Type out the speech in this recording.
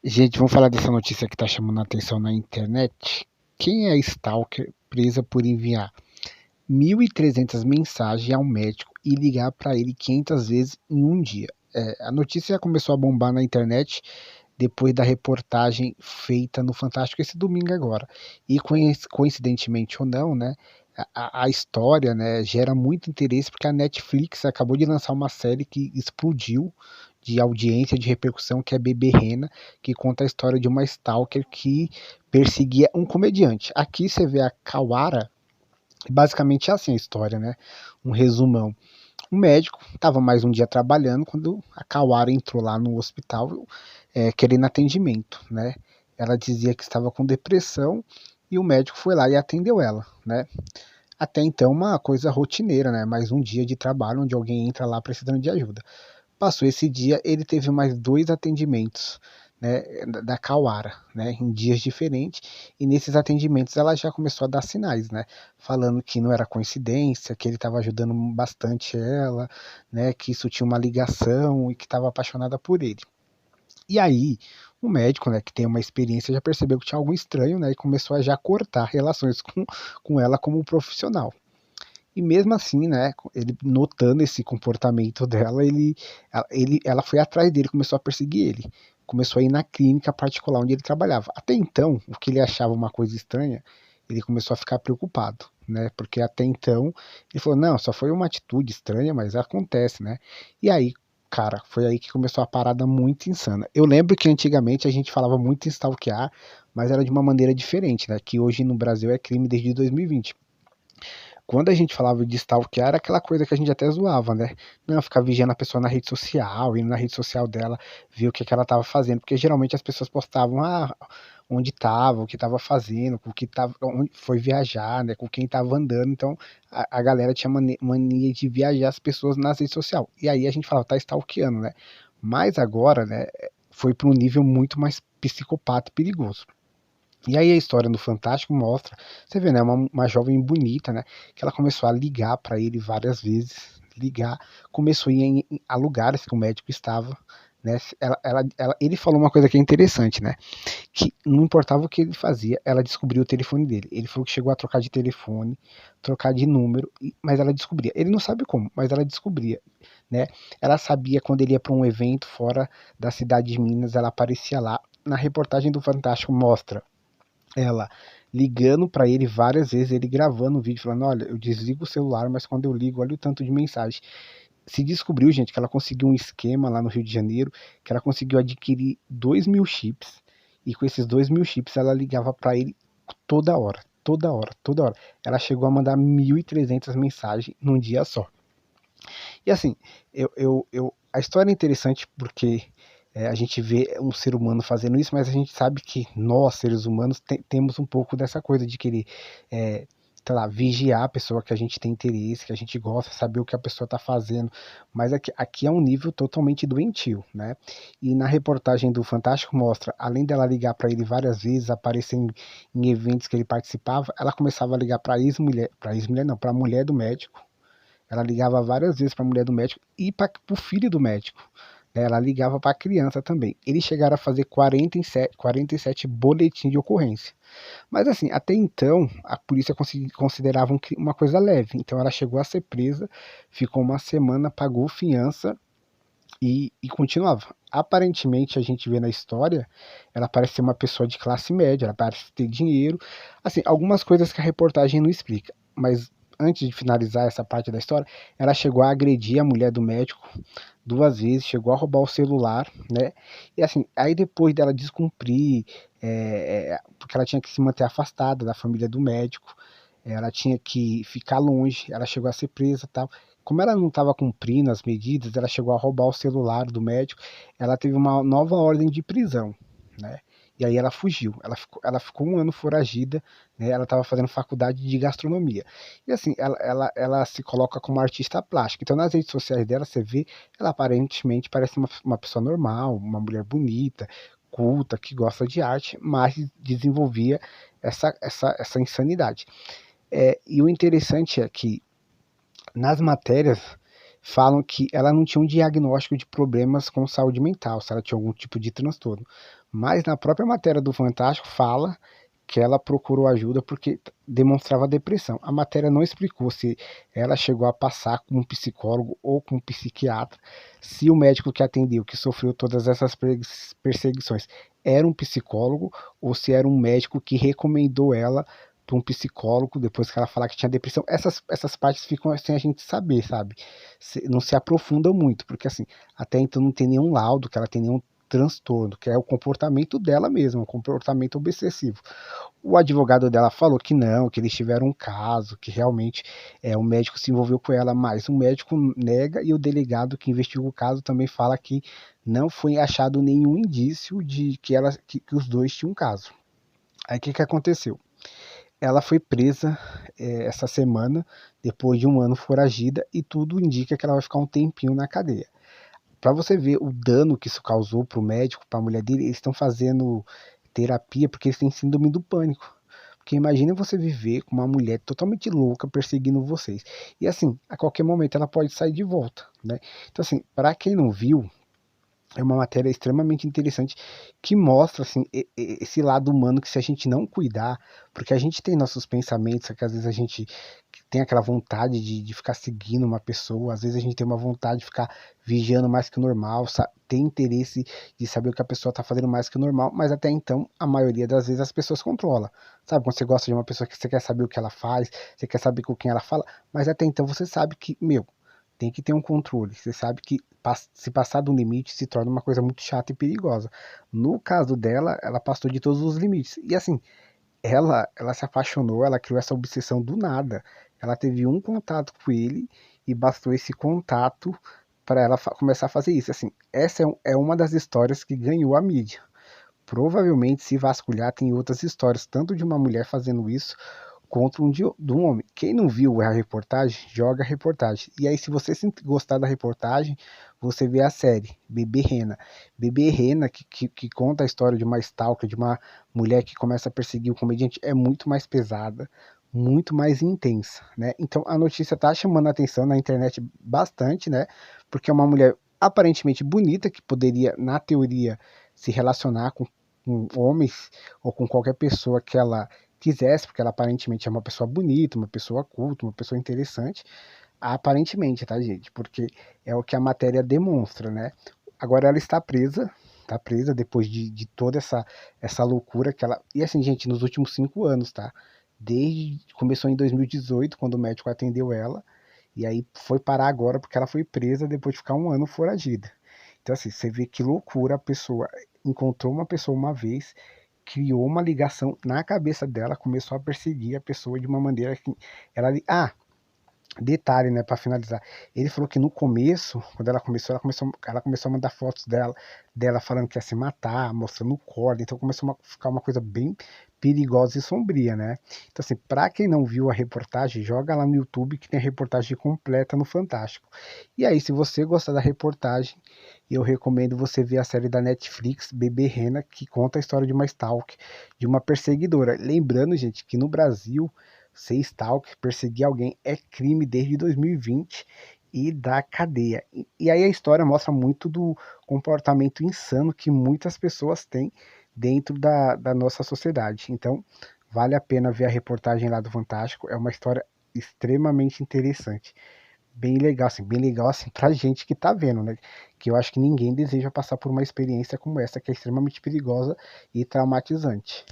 Gente, vamos falar dessa notícia que tá chamando a atenção na internet. Quem é stalker presa por enviar 1.300 mensagens ao médico e ligar para ele 500 vezes em um dia? A notícia começou a bombar na internet depois da reportagem feita no Fantástico esse domingo agora. E coincidentemente ou não, né, a história, né, gera muito interesse porque a Netflix acabou de lançar uma série que explodiu de audiência, de repercussão, que é Bebê Rena, que conta a história de uma stalker que perseguia um comediante. Aqui você vê a Kawara, basicamente é assim a história, né? Um resumão. O médico estava mais um dia trabalhando quando a Kawara entrou lá no hospital querendo atendimento, né? Ela dizia que estava com depressão e o médico foi lá e atendeu ela, né? Até então uma coisa rotineira, né? Mais um dia de trabalho onde alguém entra lá precisando de ajuda. Passou esse dia, ele teve mais 2 atendimentos, né, da Kawara, né, em dias diferentes, e nesses atendimentos ela já começou a dar sinais, né, falando que não era coincidência, que ele estava ajudando bastante ela, né, que isso tinha uma ligação e que estava apaixonada por ele. E aí, o médico, né, que tem uma experiência, já percebeu que tinha algo estranho, né, e começou a já cortar relações com ela como profissional. E mesmo assim, né, ele notando esse comportamento dela, ela foi atrás dele, começou a perseguir ele. Começou a ir na clínica particular onde ele trabalhava. Até então, o que ele achava uma coisa estranha, ele começou a ficar preocupado, né? Porque até então, ele falou, não, só foi uma atitude estranha, mas acontece, né? E aí, cara, foi aí que começou a parada muito insana. Eu lembro que antigamente a gente falava muito em stalkear, mas era de uma maneira diferente, né? Que hoje no Brasil é crime desde 2020. Quando a gente falava de stalkear, era aquela coisa que a gente até zoava, né? Não, ficar vigiando a pessoa na rede social, indo na rede social dela, ver o que ela estava fazendo, porque geralmente as pessoas postavam onde estava, o que estava fazendo, com o que tava, onde foi viajar, né? Com quem estava andando. Então a galera tinha mania de viajar as pessoas nas redes sociais. E aí a gente falava, tá stalkeando, né? Mas agora, né? Foi para um nível muito mais psicopata e perigoso. E aí a história no Fantástico mostra, você vê, né, uma jovem bonita, né, que ela começou a ligar para ele várias vezes, ligar, começou a ir a lugares que o médico estava, né, ele falou uma coisa que é interessante, né, que não importava o que ele fazia, ela descobriu o telefone dele. Ele falou que chegou a trocar de telefone, trocar de número, mas ela descobria. Ele não sabe como, mas ela descobria, né? Ela sabia quando ele ia para um evento fora da cidade de Minas, ela aparecia lá. Na reportagem do Fantástico mostra ela ligando para ele várias vezes, ele gravando um vídeo falando, olha, eu desligo o celular, mas quando eu ligo, olha o tanto de mensagem. Se descobriu, gente, que ela conseguiu um esquema lá no Rio de Janeiro, que ela conseguiu adquirir 2.000 chips, e com esses 2.000 chips ela ligava para ele toda hora, toda hora, toda hora. Ela chegou a mandar 1.300 mensagens num dia só. E assim, a história é interessante porque a gente vê um ser humano fazendo isso, mas a gente sabe que nós, seres humanos, temos um pouco dessa coisa de querer, é, sei lá, vigiar a pessoa que a gente tem interesse, que a gente gosta, saber o que a pessoa está fazendo. Mas aqui é um nível totalmente doentio, né? E na reportagem do Fantástico mostra, além dela ligar para ele várias vezes, aparecer em eventos que ele participava, ela começava a ligar para ex-mulher não, para a mulher do médico. Ela ligava várias vezes para a mulher do médico e para o filho do médico. Ela ligava para a criança também. Eles chegaram a fazer 47 boletins de ocorrência. Mas assim, até então, a polícia considerava uma coisa leve. Então ela chegou a ser presa, ficou uma semana, pagou fiança e continuava. Aparentemente, a gente vê na história, ela parece ser uma pessoa de classe média, ela parece ter dinheiro. Assim, algumas coisas que a reportagem não explica. Mas antes de finalizar essa parte da história, ela chegou a agredir a mulher do médico 2 vezes, chegou a roubar o celular, né? E assim, aí depois dela descumprir, porque ela tinha que se manter afastada da família do médico, ela tinha que ficar longe, ela chegou a ser presa e tal. Como ela não estava cumprindo as medidas, ela chegou a roubar o celular do médico, ela teve uma nova ordem de prisão, né? E aí ela fugiu, ela ficou um ano foragida, né? Ela estava fazendo faculdade de gastronomia. E assim, ela se coloca como artista plástica. Então nas redes sociais dela, você vê, ela aparentemente parece uma pessoa normal, uma mulher bonita, culta, que gosta de arte, mas desenvolvia essa insanidade. E o interessante é que nas matérias falam que ela não tinha um diagnóstico de problemas com saúde mental, se ela tinha algum tipo de transtorno. Mas na própria matéria do Fantástico fala que ela procurou ajuda porque demonstrava depressão. A matéria não explicou se ela chegou a passar com um psicólogo ou com um psiquiatra, se o médico que atendeu, que sofreu todas essas perseguições, era um psicólogo ou se era um médico que recomendou ela para um psicólogo depois que ela falar que tinha depressão. Essas partes ficam sem a gente saber, sabe? Não se aprofundam muito, porque assim, até então não tem nenhum laudo que ela tem nenhum transtorno, que é o comportamento dela mesma, um comportamento obsessivo. O advogado dela falou que não, que eles tiveram um caso, que realmente o médico se envolveu com ela, mas o médico nega e o delegado que investiga o caso também fala que não foi achado nenhum indício de que os dois tinham um caso. Aí o que aconteceu? Ela foi presa essa semana, depois de um ano foragida, e tudo indica que ela vai ficar um tempinho na cadeia. Para você ver o dano que isso causou para o médico, para a mulher dele, eles estão fazendo terapia porque eles têm síndrome do pânico. Porque imagina você viver com uma mulher totalmente louca perseguindo vocês. E assim, a qualquer momento ela pode sair de volta, né? Então assim, para quem não viu, é uma matéria extremamente interessante que mostra assim esse lado humano que se a gente não cuidar, porque a gente tem nossos pensamentos, que às vezes a gente tem aquela vontade de ficar seguindo uma pessoa, às vezes a gente tem uma vontade de ficar vigiando mais que o normal, tem interesse de saber o que a pessoa está fazendo mais que o normal, mas até então a maioria das vezes as pessoas controlam, sabe? Quando você gosta de uma pessoa que você quer saber o que ela faz, você quer saber com quem ela fala, mas até então você sabe que, meu, tem que ter um controle. Você sabe que se passar do limite se torna uma coisa muito chata e perigosa. No caso dela, ela passou de todos os limites. E assim, ela se apaixonou, ela criou essa obsessão do nada. Ela teve um contato com ele e bastou esse contato para ela começar a fazer isso. Assim, essa é uma das histórias que ganhou a mídia. Provavelmente, se vasculhar, tem outras histórias, tanto de uma mulher fazendo isso, contra de um homem. Quem não viu a reportagem, joga a reportagem. E aí, se você gostar da reportagem, você vê a série Bebê Rena. Bebê Rena, que conta a história de uma stalker, de uma mulher que começa a perseguir o comediante, é muito mais pesada, muito mais intensa, né? Então a notícia tá chamando a atenção na internet bastante, né? Porque é uma mulher aparentemente bonita, que poderia, na teoria, se relacionar com homens ou com qualquer pessoa que ela quisesse, porque ela aparentemente é uma pessoa bonita, uma pessoa culta, uma pessoa interessante, aparentemente, tá, gente? Porque é o que a matéria demonstra, né? Agora ela está presa depois de toda essa loucura que ela. E assim, gente, nos últimos 5 anos, tá? Começou em 2018, quando o médico atendeu ela, e aí foi parar agora porque ela foi presa depois de ficar um ano foragida. Então, assim, você vê que loucura a pessoa encontrou uma pessoa uma vez, criou uma ligação na cabeça dela, começou a perseguir a pessoa de uma maneira que ela. Ah, detalhe, né, para finalizar. Ele falou que no começo, quando ela começou a mandar fotos dela falando que ia se matar, mostrando corda, então começou a ficar uma coisa bem perigosa e sombria, né? Então assim, para quem não viu a reportagem, joga lá no YouTube que tem a reportagem completa no Fantástico. E aí, se você gostar da reportagem, eu recomendo você ver a série da Netflix, Bebê Rena, que conta a história de uma stalker, de uma perseguidora. Lembrando, gente, que no Brasil ser stalker, perseguir alguém é crime desde 2020 e da cadeia. E aí a história mostra muito do comportamento insano que muitas pessoas têm dentro da nossa sociedade. Então, vale a pena ver a reportagem lá do Fantástico. É uma história extremamente interessante. Bem legal assim pra gente que tá vendo, né? Que eu acho que ninguém deseja passar por uma experiência como essa, que é extremamente perigosa e traumatizante.